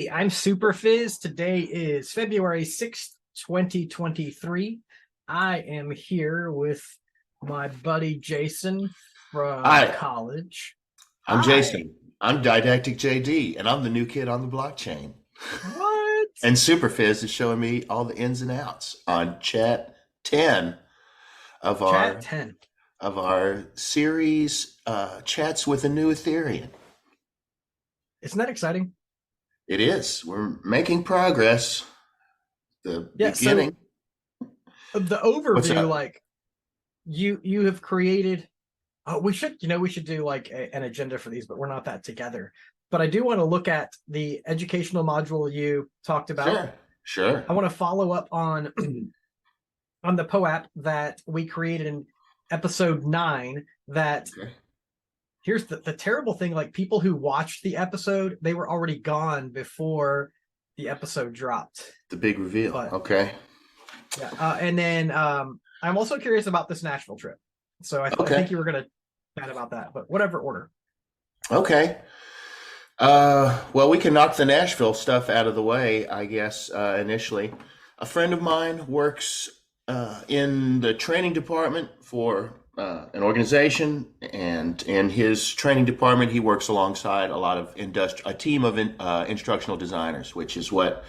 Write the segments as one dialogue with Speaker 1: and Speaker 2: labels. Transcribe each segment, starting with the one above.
Speaker 1: Hey, I'm Super Phiz. Today is February 6th, 2023. I am here with my buddy Jason from
Speaker 2: Hi,
Speaker 1: college.
Speaker 2: I'm
Speaker 1: Hi.
Speaker 2: Jason. I'm Didactic JD, and I'm the new kid on the blockchain.
Speaker 1: What?
Speaker 2: And Superfizz is showing me all the ins and outs on chat 10 of
Speaker 1: Chat
Speaker 2: our
Speaker 1: 10.
Speaker 2: series chats with a new Etherean.
Speaker 1: Isn't that exciting?
Speaker 2: It is. We're making progress. The
Speaker 1: Yeah, so
Speaker 2: beginning.
Speaker 1: the
Speaker 2: What's
Speaker 1: overview,
Speaker 2: up?
Speaker 1: like you have created we should do like an agenda for these, but we're not that together. But I do want to look at the educational module you talked about.
Speaker 2: Sure, sure.
Speaker 1: I want to follow up on on the POAP that we created in episode 9. That
Speaker 2: Okay.
Speaker 1: here's the terrible thing, like people who watched the episode, they were already gone before the episode dropped.
Speaker 2: The big reveal.
Speaker 1: But
Speaker 2: Okay.
Speaker 1: yeah, and then I'm also curious about this Nashville trip. So I
Speaker 2: Okay.
Speaker 1: think you were going to chat about that, but whatever order.
Speaker 2: Okay. Well, we can knock the Nashville stuff out of the way, I guess, initially. A friend of mine works in the training department for an organization, and in his training department, he works alongside a lot of a team of instructional designers, which is what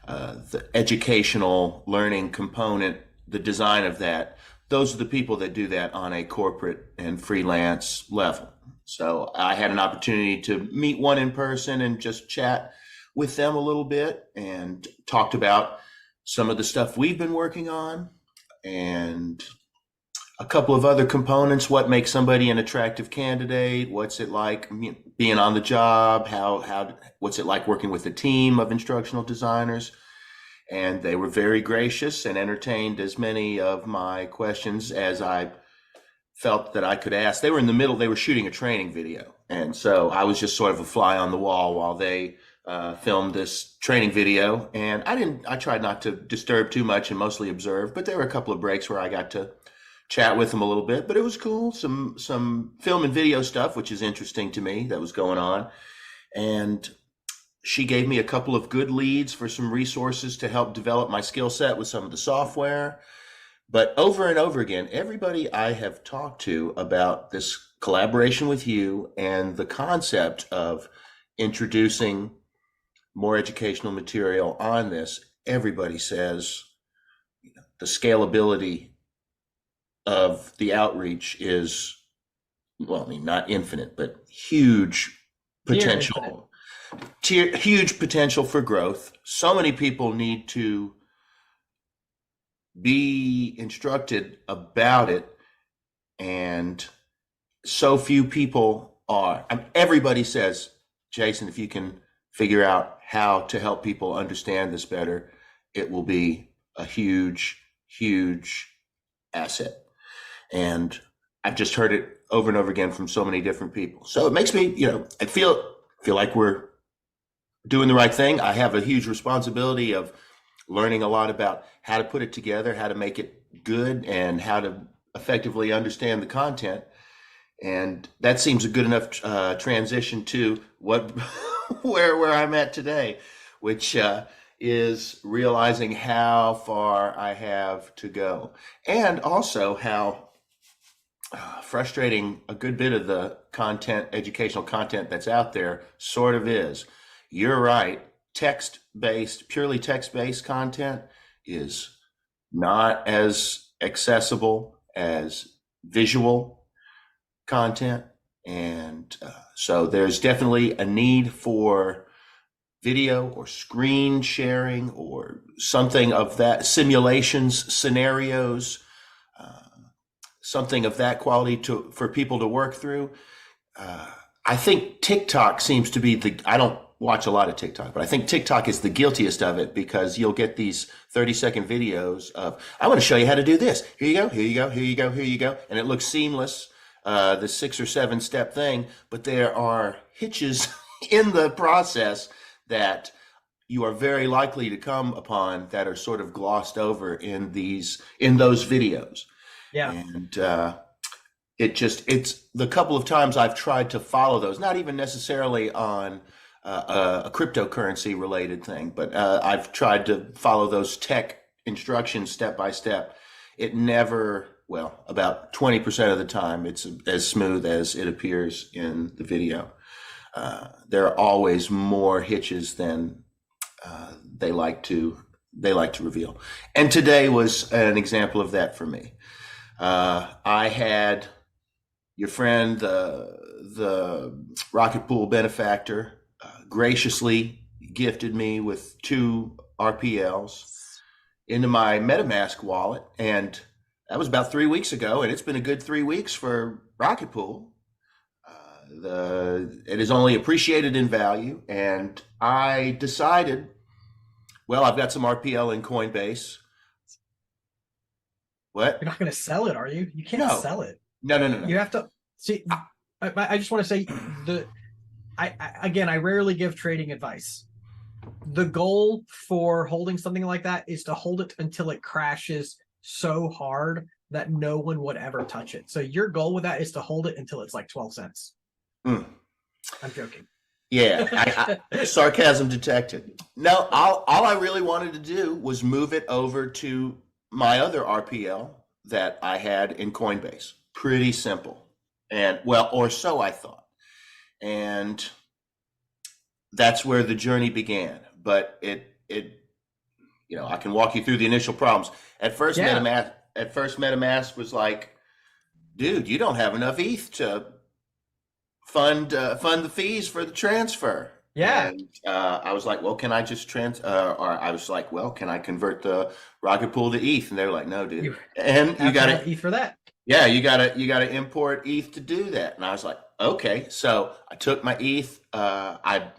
Speaker 2: the educational learning component, the design of that, those are the people that do that on a corporate and freelance level. So I had an opportunity to meet one in person and just chat with them a little bit and talked about some of the stuff we've been working on and a couple of other components. What makes somebody an attractive candidate? What's it like being on the job? What's it like working with a team of instructional designers? And they were very gracious and entertained as many of my questions as I felt that I could ask. They were in the middle, they were shooting a training video. And so I was just sort of a fly on the wall while they filmed this training video. And I tried not to disturb too much and mostly observe, but there were a couple of breaks where I got to chat with them a little bit, but it was cool. Some film and video stuff, which is interesting to me, that was going on. And she gave me a couple of good leads for some resources to help develop my skill set with some of the software. But over and over again, everybody I have talked to about this collaboration with you and the concept of introducing more educational material on this, everybody says the scalability of the outreach is, well, I mean, not infinite, but huge
Speaker 1: Near infinite.
Speaker 2: potential, huge potential for growth. So many people need to be instructed about it, and so few people are. I mean, everybody says, Jason, if you can figure out how to help people understand this better, it will be a huge, huge asset. And I've just heard it over and over again from so many different people. So it makes me, I feel like we're doing the right thing. I have a huge responsibility of learning a lot about how to put it together, how to make it good, and how to effectively understand the content. And that seems a good enough transition to what where I'm at today, which is realizing how far I have to go, and also how frustrating a good bit of the content, educational content that's out there, sort of is. You're right. Purely text-based content is not as accessible as visual content. And so there's definitely a need for video or screen sharing or something of that, simulations, scenarios, something of that quality for people to work through. I think TikTok seems to be I don't watch a lot of TikTok, but I think TikTok is the guiltiest of it, because you'll get these 30-second videos of, I want to show you how to do this. Here you go, here you go, here you go, here you go. And it looks seamless, the 6 or 7 step thing, but there are hitches in the process that you are very likely to come upon that are sort of glossed over in those videos.
Speaker 1: Yeah.
Speaker 2: And it's the couple of times I've tried to follow those, not even necessarily on a cryptocurrency related thing, but I've tried to follow those tech instructions step by step. It never, well, about 20% of the time, it's as smooth as it appears in the video. There are always more hitches than they like to reveal. And today was an example of that for me. I had your friend, the Rocket Pool benefactor, graciously gifted me with 2 RPLs into my MetaMask wallet, and that was about 3 weeks ago, and it's been a good 3 weeks for Rocket Pool. It is only appreciated in value, and I decided, well, I've got some RPL in Coinbase. What?
Speaker 1: You're not going to sell it, are you? You can't
Speaker 2: No.
Speaker 1: sell it.
Speaker 2: No.
Speaker 1: You have to see. I just want to say I rarely give trading advice. The goal for holding something like that is to hold it until it crashes so hard that no one would ever touch it. So your goal with that is to hold it until it's like 12 cents. I'm joking.
Speaker 2: Yeah, sarcasm detected. No, all I really wanted to do was move it over to my other RPL that I had in Coinbase. Pretty simple. And well, or so I thought. And that's where the journey began. But it I can walk you through the initial problems. At first, MetaMask was like, dude, you don't have enough ETH to fund the fees for the transfer.
Speaker 1: Yeah.
Speaker 2: And I was like, well, can I just or I was like, well, can I convert the Rocket Pool to ETH? And they're like, no, dude. And you got to
Speaker 1: ETH for that.
Speaker 2: Yeah, you gotta import ETH to do that. And I was like, okay. So I took my ETH. I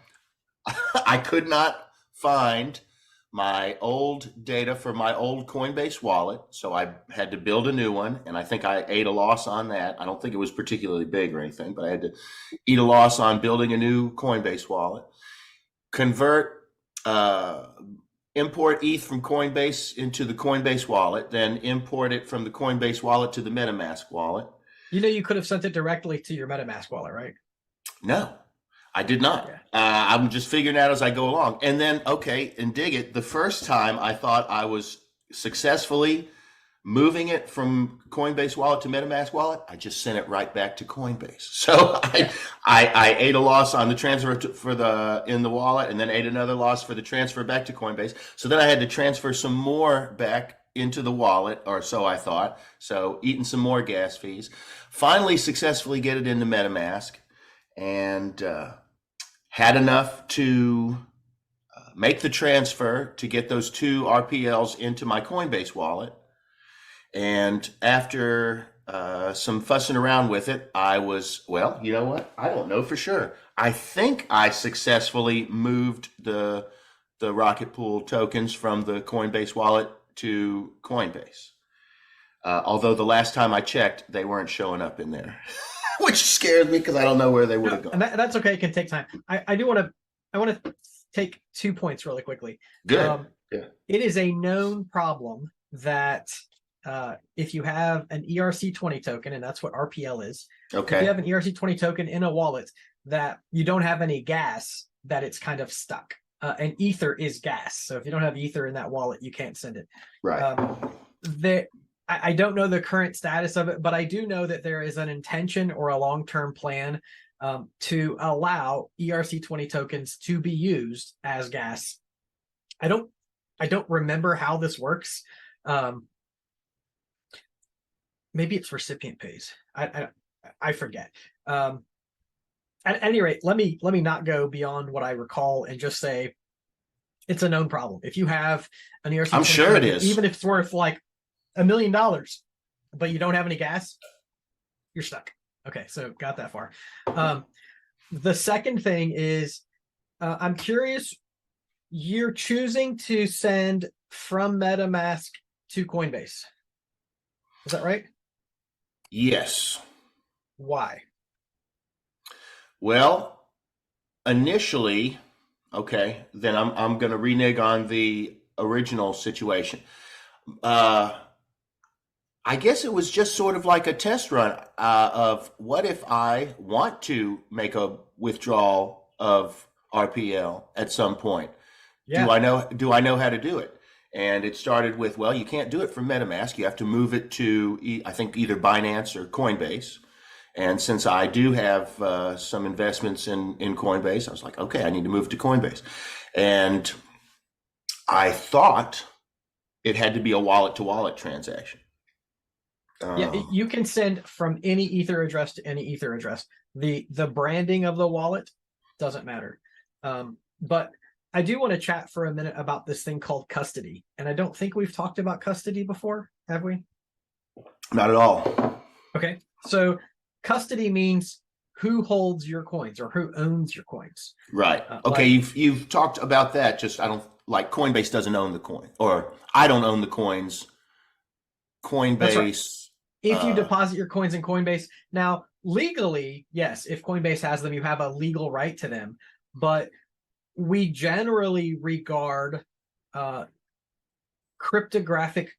Speaker 2: could not find my old data for my old Coinbase wallet, so I had to build a new one, and I think I ate a loss on that. I don't think it was particularly big or anything, but I had to eat a loss on building a new Coinbase wallet. Import ETH from Coinbase into the Coinbase wallet, then import it from the Coinbase wallet to the MetaMask wallet.
Speaker 1: You could have sent it directly to your MetaMask wallet, right?
Speaker 2: No, I did not.
Speaker 1: Yeah.
Speaker 2: I'm just figuring out as I go along. And then, and dig it. The first time I thought I was successfully moving it from Coinbase wallet to MetaMask wallet, I just sent it right back to Coinbase. So I ate a loss on the transfer in the wallet, and then ate another loss for the transfer back to Coinbase. So then I had to transfer some more back into the wallet, or so I thought. So eating some more gas fees. Finally, successfully get it into MetaMask, and had enough to make the transfer to get those 2 RPLs into my Coinbase wallet. And after some fussing around with it, I was, well, you know what? I don't know for sure. I think I successfully moved the Rocket Pool tokens from the Coinbase wallet to Coinbase. Although the last time I checked, they weren't showing up in there, which scared me because I don't know where they would have gone.
Speaker 1: And that's okay. It can take time. I want to take 2 points really quickly.
Speaker 2: Good. Yeah.
Speaker 1: It is a known problem that if you have an ERC20 token, and that's what RPL is.
Speaker 2: Okay.
Speaker 1: If you have an ERC20 token in a wallet that you don't have any gas, that it's kind of stuck. And Ether is gas. So if you don't have Ether in that wallet, you can't send it.
Speaker 2: Right.
Speaker 1: I don't know the current status of it, but I do know that there is an intention or a long-term plan to allow ERC20 tokens to be used as gas. I don't remember how this works. Maybe it's recipient pays. I forget. At any rate, let me not go beyond what I recall and just say it's a known problem. If you have an ERC,
Speaker 2: I'm sure it is.
Speaker 1: Even if it's worth like $1 million, but you don't have any gas, you're stuck. Okay, so got that far. The second thing is, I'm curious, you're choosing to send from MetaMask to Coinbase. Is that right?
Speaker 2: Yes.
Speaker 1: Why?
Speaker 2: Well, initially, then I'm going to renege on the original situation. I guess it was just sort of like a test run of what if I want to make a withdrawal of RPL at some point.
Speaker 1: Yeah.
Speaker 2: Do I know how to do it? And it started with, well, you can't do it from MetaMask. You have to move it to, I think, either Binance or Coinbase. And since I do have some investments in Coinbase, I was like, okay, I need to move to Coinbase. And I thought it had to be a wallet to wallet transaction.
Speaker 1: Yeah, you can send from any Ether address to any Ether address. The branding of the wallet doesn't matter. But I do want to chat for a minute about this thing called custody. And I don't think we've talked about custody before, have we?
Speaker 2: Not at all.
Speaker 1: Okay. So custody means who holds your coins or who owns your coins.
Speaker 2: Right. Okay. You've talked about that. Just, I don't like Coinbase doesn't own the coin, or I don't own the coins. Coinbase. That's right.
Speaker 1: If you deposit your coins in Coinbase, now legally, yes, if Coinbase has them, you have a legal right to them. But we generally regard cryptographic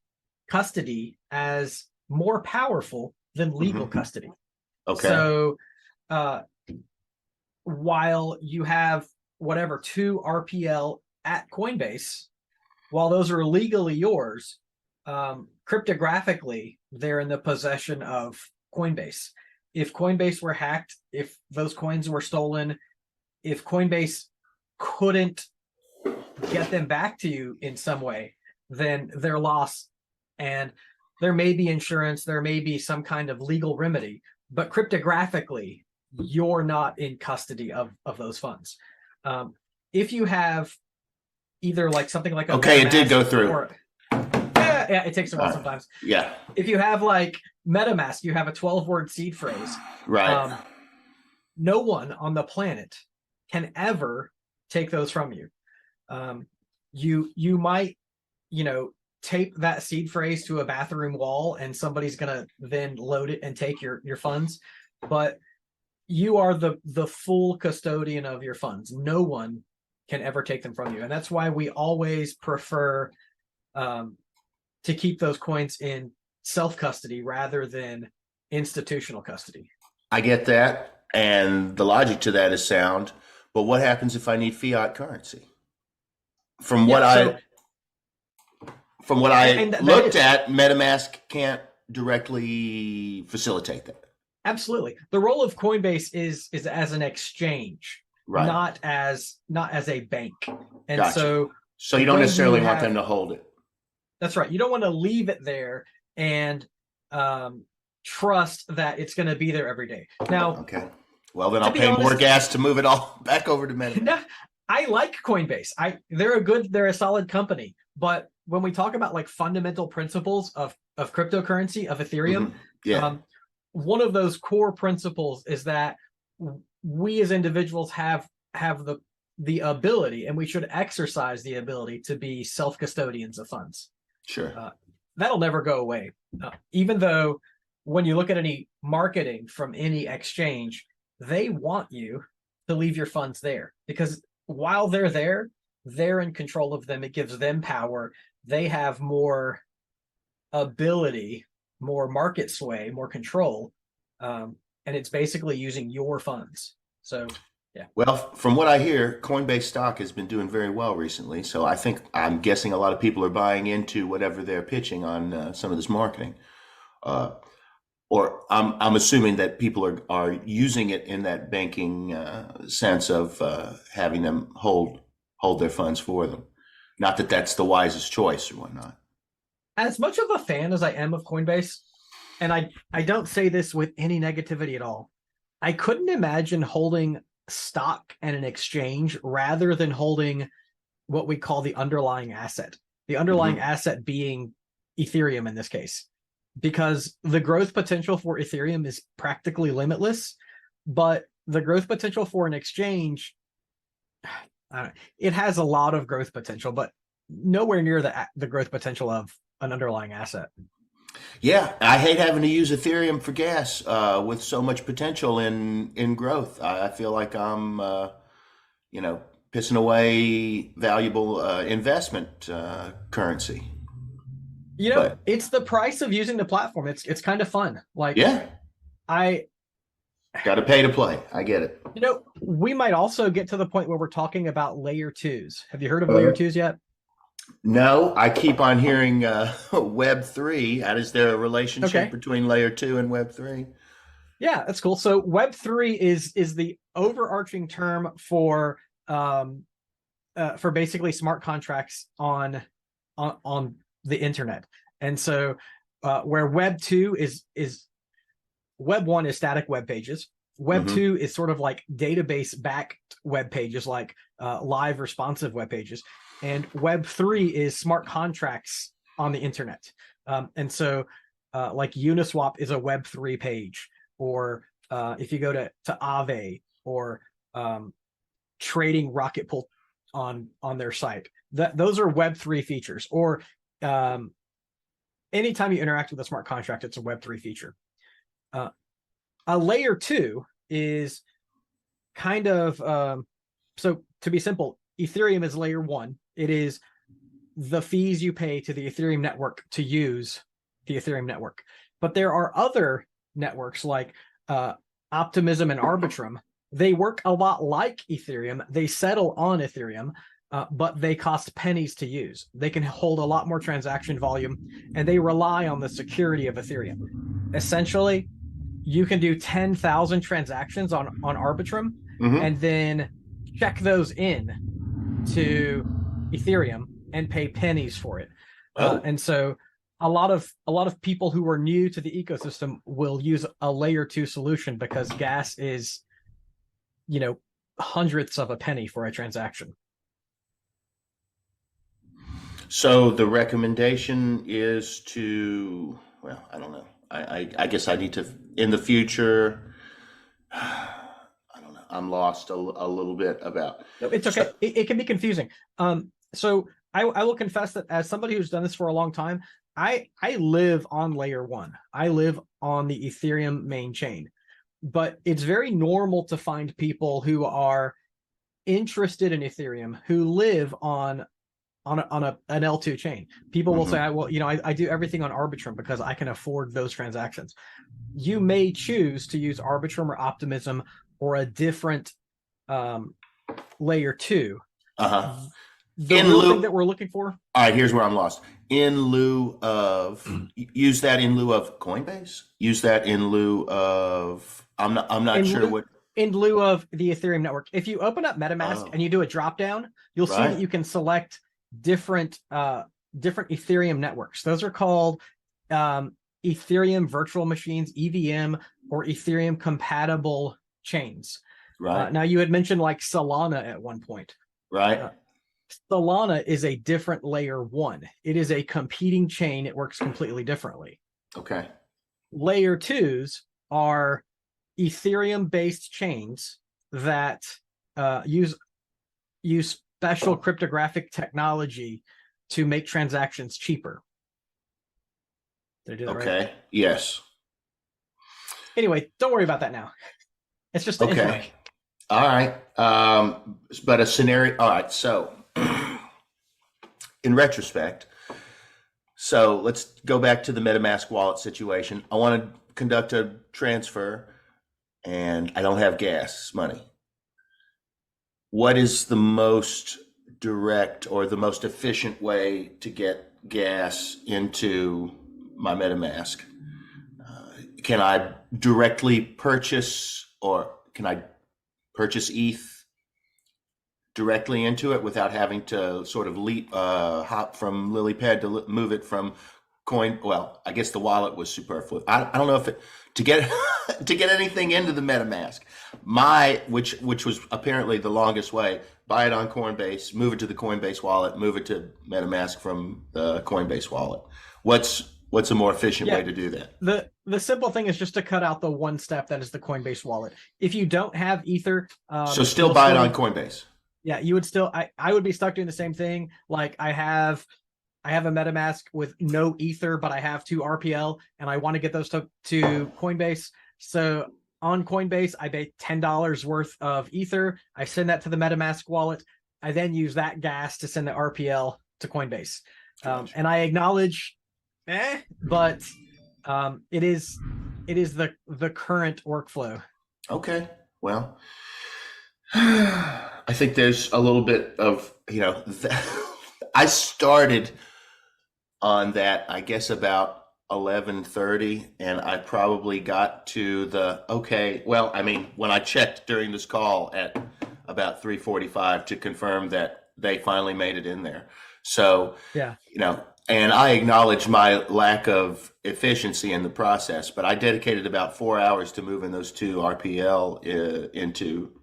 Speaker 1: custody as more powerful than legal custody.
Speaker 2: Okay.
Speaker 1: So while you have whatever 2 RPL at Coinbase, while those are legally yours, cryptographically, they're in the possession of Coinbase. If Coinbase were hacked, if those coins were stolen, if Coinbase couldn't get them back to you in some way, then they're lost. And there may be insurance, there may be some kind of legal remedy, but cryptographically, you're not in custody of those funds. If you have either like something like a
Speaker 2: okay, it did go through.
Speaker 1: Or, yeah, it takes a while sometimes.
Speaker 2: Yeah.
Speaker 1: If you have like MetaMask, you have a 12-word seed phrase.
Speaker 2: Right.
Speaker 1: No one on the planet can ever take those from you. You might, tape that seed phrase to a bathroom wall and somebody's gonna then load it and take your funds, but you are the full custodian of your funds. No one can ever take them from you. And that's why we always prefer to keep those coins in self-custody rather than institutional custody.
Speaker 2: I get that. And the logic to that is sound. But what happens if I need fiat currency? From what I looked at, MetaMask can't directly facilitate that.
Speaker 1: Absolutely. The role of Coinbase is as an exchange,
Speaker 2: right,
Speaker 1: not as a bank. And
Speaker 2: gotcha. So you don't necessarily want them to hold it.
Speaker 1: That's right. You don't want to leave it there and trust that it's going to be there every day. Now,
Speaker 2: okay. Well, then I'll pay more gas to move it all back over to MetaMask.
Speaker 1: I like Coinbase. They're a solid company. But when we talk about like fundamental principles of cryptocurrency, of Ethereum, one of those core principles is that we as individuals have the ability, and we should exercise the ability to be self-custodians of funds.
Speaker 2: Sure.
Speaker 1: That'll never go away. Even though when you look at any marketing from any exchange, they want you to leave your funds there, because while they're there, they're in control of them. It gives them power. They have more ability, more market sway, more control. And it's basically using your funds. So, yeah.
Speaker 2: Well, from what I hear, Coinbase stock has been doing very well recently. So I'm guessing a lot of people are buying into whatever they're pitching on some of this marketing. Or I'm assuming that people are using it in that banking sense of having them hold their funds for them. Not that that's the wisest choice or whatnot.
Speaker 1: As much of a fan as I am of Coinbase, and I don't say this with any negativity at all, I couldn't imagine holding stock at an exchange rather than holding what we call the underlying asset. The underlying asset being Ethereum in this case, because the growth potential for Ethereum is practically limitless, but the growth potential for an exchange, it has a lot of growth potential, but nowhere near the growth potential of an underlying asset.
Speaker 2: Yeah, I hate having to use Ethereum for gas with so much potential in growth. I feel like I'm, pissing away valuable investment currency.
Speaker 1: It's the price of using the platform. It's kind of fun. Like,
Speaker 2: yeah, Got to pay to play. I get it.
Speaker 1: We might also get to the point where we're talking about layer twos. Have you heard of layer twos yet?
Speaker 2: No, I keep on hearing Web 3. How is there a relationship between layer 2 and Web 3?
Speaker 1: Yeah, that's cool. So Web 3 is the overarching term for basically smart contracts on the internet. And so where Web 2 is Web 1 is static web pages. Web 2 is sort of like database backed web pages, like live responsive web pages. And Web 3 is smart contracts on the internet. And so like Uniswap is a Web 3 page, or if you go to Aave or trading Rocket Pool on their site, those are Web 3 features. Or anytime you interact with a smart contract, it's a Web 3 feature. A layer 2 is kind of so to be simple, Ethereum is layer 1. It is the fees you pay to the Ethereum network to use the Ethereum network. But there are other networks like Optimism and Arbitrum. They work a lot like Ethereum. They settle on Ethereum, but they cost pennies to use. They can hold a lot more transaction volume, and they rely on the security of Ethereum. Essentially, you can do 10,000 transactions on Arbitrum and then check those in to Ethereum and pay pennies for it. And so a lot of people who are new to the ecosystem will use a layer 2 solution because gas is, hundredths of a penny for a transaction.
Speaker 2: So the recommendation is to, well, I don't know. I guess I need to, in the future, I don't know. I'm lost a little bit about.
Speaker 1: No, it's okay. It can be confusing. So I will confess that as somebody who's done this for a long time, I live on layer 1. I live on the Ethereum main chain, but it's very normal to find people who are interested in Ethereum who live on an L2 chain. People will say, well, I do everything on Arbitrum because I can afford those transactions. You may choose to use Arbitrum or Optimism or a different layer 2. The thing that we're looking for.
Speaker 2: All right, here's where I'm lost. In lieu of, use that in lieu of Coinbase. Use that in lieu of. I'm not sure what.
Speaker 1: In lieu of the Ethereum network. If you open up MetaMask and you do a drop down, you'll see that you can select different Ethereum networks. Those are called Ethereum virtual machines, EVM, or Ethereum compatible chains.
Speaker 2: Right.
Speaker 1: Now you had mentioned like Solana at one point.
Speaker 2: Right.
Speaker 1: Solana is a different layer 1. It is a competing chain. It works completely differently.
Speaker 2: Okay.
Speaker 1: Layer 2s are Ethereum-based chains that use special cryptographic technology to make transactions cheaper. Did I do that right?
Speaker 2: Okay. Yes.
Speaker 1: Anyway, don't worry about that now. It's just an intro.
Speaker 2: All right. But a scenario. All right. So in retrospect, so let's go back to the MetaMask wallet situation. I want to conduct a transfer and I don't have gas money. What is the most direct or the most efficient way to get gas into my MetaMask? Can I directly purchase, or can I purchase ETH directly into it without having to sort of hop from lily pad to move it from coin? Well, I guess the wallet was superfluous. I don't know if to get to get anything into the MetaMask, which was apparently the longest way. Buy it on Coinbase, move it to the Coinbase wallet, move it to MetaMask from the Coinbase wallet. What's a more efficient way to do that?
Speaker 1: The simple thing is just to cut out the one step that is the Coinbase wallet. If you don't have Ether,
Speaker 2: so still buy it on Coinbase.
Speaker 1: Yeah, you would still. I would be stuck doing the same thing. Like I have a MetaMask with no Ether, but I have 2 RPL, and I want to get those to Coinbase. So on Coinbase, I pay $10 worth of Ether. I send that to the MetaMask wallet. I then use that gas to send the RPL to Coinbase. And I acknowledge, but it is the current workflow.
Speaker 2: Okay. Well, I think there's a little bit of, I started on that, I guess, about 11:30, and I probably got to the okay. Well, I mean, when I checked during this call at about 3:45 to confirm that they finally made it in there. So,
Speaker 1: Yeah.
Speaker 2: and I acknowledge my lack of efficiency in the process, but I dedicated about 4 hours to moving those two RPL into.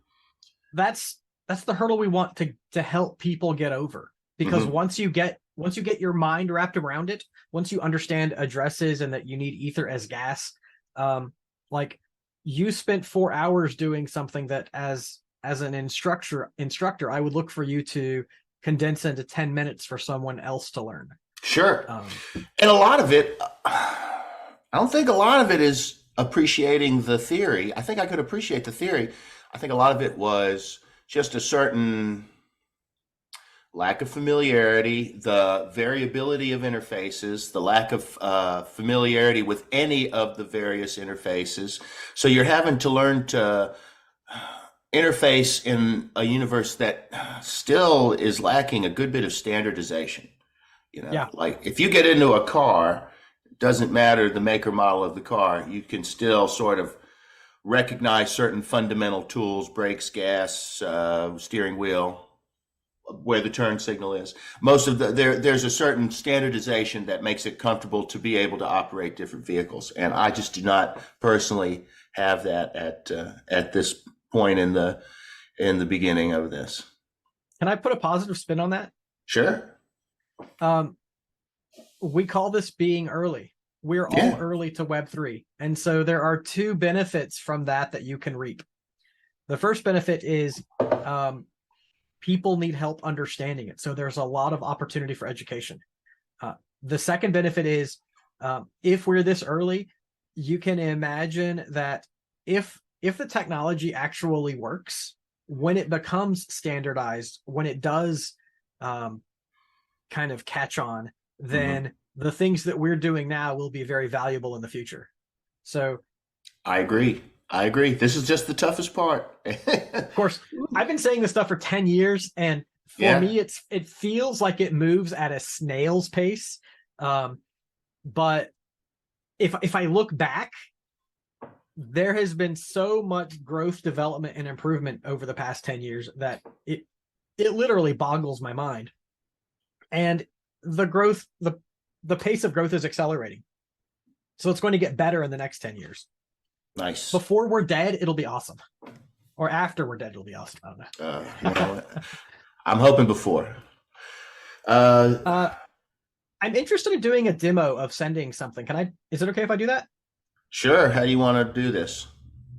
Speaker 1: That's the hurdle we want to help people get over, because
Speaker 2: Mhm.
Speaker 1: once you get your mind wrapped around it, once you understand addresses and that you need ether as gas, like, you spent 4 hours doing something that as an instructor I would look for you to condense into 10 minutes for someone else to learn.
Speaker 2: Sure. And a lot of it, I don't think a lot of it is appreciating the theory. I think I could appreciate the theory. I think a lot of it was just a certain lack of familiarity, the variability of interfaces, the lack of familiarity with any of the various interfaces. So you're having to learn to interface in a universe that still is lacking a good bit of standardization.
Speaker 1: Yeah.
Speaker 2: Like if you get into a car, it doesn't matter the make or model of the car, you can still sort of recognize certain fundamental tools, brakes, gas, steering wheel, where the turn signal is. Most of there's a certain standardization that makes it comfortable to be able to operate different vehicles, and I just do not personally have that at this point in the beginning of this.
Speaker 1: Can I put a positive spin on that?
Speaker 2: Sure.
Speaker 1: We call this being early. We're all early to Web3. And so there are two benefits from that you can reap. The first benefit is people need help understanding it. So there's a lot of opportunity for education. The second benefit is if we're this early, you can imagine that if the technology actually works, when it becomes standardized, when it does kind of catch on, then the things that we're doing now will be very valuable in the future. So
Speaker 2: I agree. This is just the toughest part.
Speaker 1: of course, I've been saying this stuff for 10 years, and for me, it feels like it moves at a snail's pace. But if I look back, there has been so much growth, development, and improvement over the past 10 years that it literally boggles my mind. And the growth, the pace of growth is accelerating. So it's going to get better in the next 10 years.
Speaker 2: Nice.
Speaker 1: Before we're dead, it'll be awesome. Or after we're dead, it'll be awesome. I don't know.
Speaker 2: You know what? I'm hoping before.
Speaker 1: I'm interested in doing a demo of sending something. Is it okay if I do that?
Speaker 2: Sure. How do you want to do this?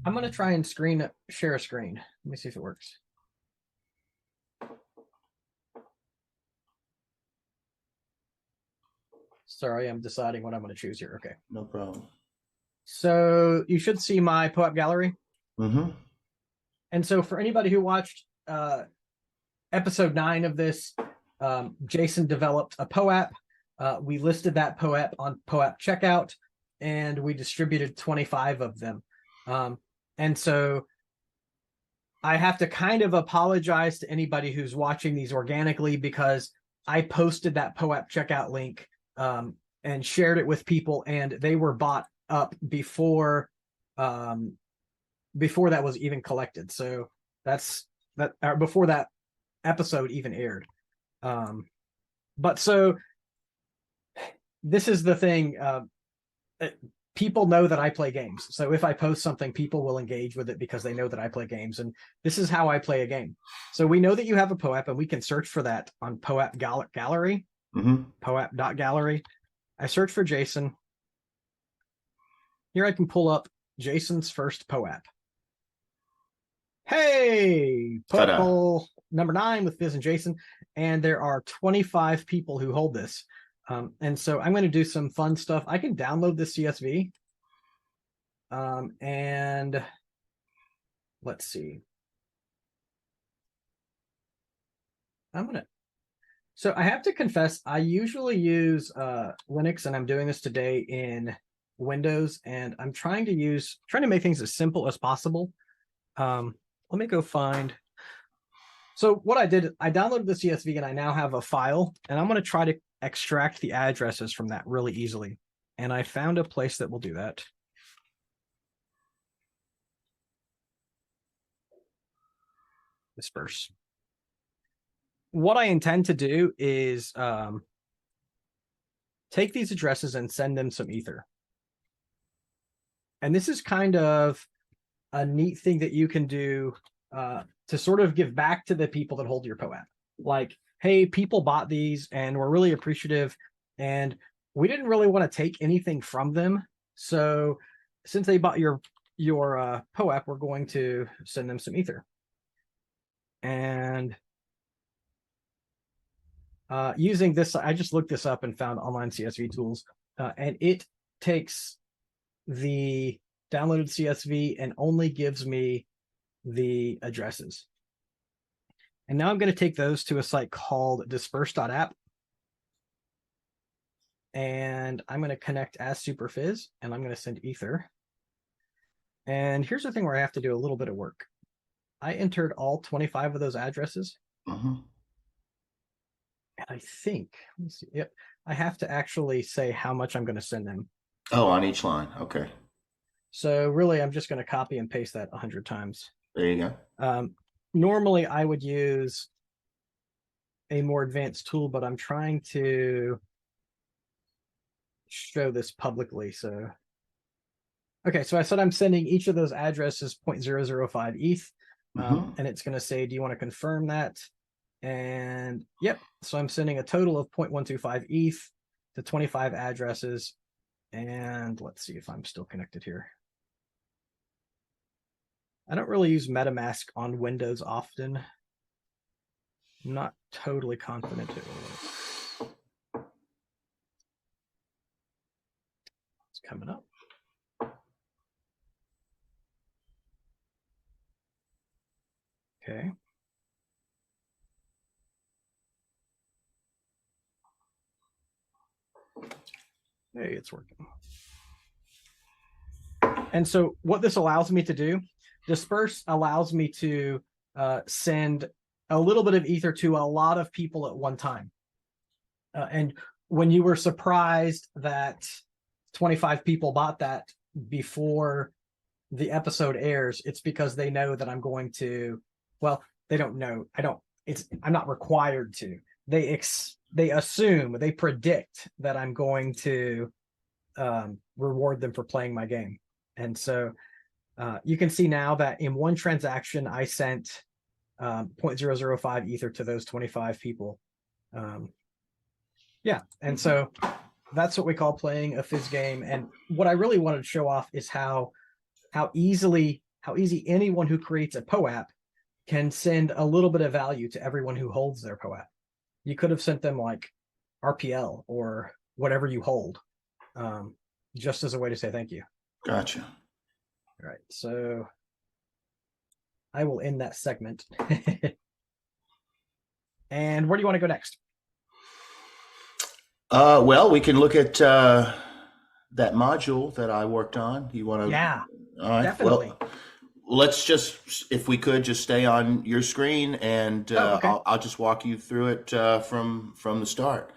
Speaker 1: I'm going to try and share a screen. Let me see if it works. Sorry, I'm deciding what I'm going to choose here. Okay.
Speaker 2: No problem.
Speaker 1: So you should see my POAP gallery.
Speaker 2: Mm-hmm.
Speaker 1: And so for anybody who watched episode 9 of this, Jason developed a POAP. We listed that POAP on POAP checkout, and we distributed 25 of them. And so I have to kind of apologize to anybody who's watching these organically, because I posted that POAP checkout link and shared it with people, and they were bought up before that was even collected. So before that episode even aired. But so this is the thing. People know that I play games. So if I post something, people will engage with it because they know that I play games. And this is how I play a game. So we know that you have a POAP, and we can search for that on POAP gallery, POAP.gallery. I search for Jason. Here I can pull up Jason's first POAP. Hey, POAP poll number 9 with Phiz and Jason. And there are 25 people who hold this. And so I'm going to do some fun stuff. I can download this CSV. And let's see. So I have to confess, I usually use Linux, and I'm doing this today in Windows, and I'm trying to make things as simple as possible. Let me go find. So what I did, I downloaded the CSV and I now have a file, and I'm going to try to extract the addresses from that really easily. And I found a place that will do that. Disperse. What I intend to do is take these addresses and send them some Ether. And this is kind of a neat thing that you can do to sort of give back to the people that hold your POAP. Like, hey, people bought these and we're really appreciative, and we didn't really want to take anything from them. So since they bought your POAP, we're going to send them some Ether. And using this, I just looked this up and found online CSV tools, and it takes the downloaded CSV and only gives me the addresses. And now I'm going to take those to a site called disperse.app. And I'm going to connect as Super Phiz, and I'm going to send Ether. And here's the thing where I have to do a little bit of work. I entered all 25 of those addresses.
Speaker 2: Mm-hmm.
Speaker 1: And I think, let me see. Yep, I have to actually say how much I'm going to send them.
Speaker 2: Oh, on each line. Okay.
Speaker 1: So really, I'm just going to copy and paste that 100 times.
Speaker 2: There you go.
Speaker 1: Normally, I would use a more advanced tool, but I'm trying to show this publicly. So, okay, so I said I'm sending each of those addresses 0.005 ETH, and it's going to say, do you want to confirm that? And yep, so I'm sending a total of 0.125 ETH to 25 addresses. And let's see if I'm still connected here. I don't really use MetaMask on Windows often. I'm not totally confident it will. It's coming up. Okay. Hey, it's working. And so what this allows me to do, Disperse allows me to send a little bit of Ether to a lot of people at one time. And when you were surprised that 25 people bought that before the episode airs, it's because they know that I'm going to, well, they don't know. I'm not required to. They assume, they predict that I'm going to reward them for playing my game. And so you can see now that in one transaction, I sent 0.005 Ether to those 25 people. Yeah, and so that's what we call playing a Phiz game. And what I really wanted to show off is how easy anyone who creates a POAP can send a little bit of value to everyone who holds their POAP. You could have sent them like RPL or whatever you hold, just as a way to say thank you.
Speaker 2: Gotcha.
Speaker 1: All right, so I will end that segment. And where do you want to go next?
Speaker 2: Well, we can look at that module that I worked on. You want to?
Speaker 1: Yeah,
Speaker 2: all right,
Speaker 1: definitely.
Speaker 2: Well, let's just, if we could, just stay on your screen, and
Speaker 1: okay.
Speaker 2: I'll just walk you through it from the start.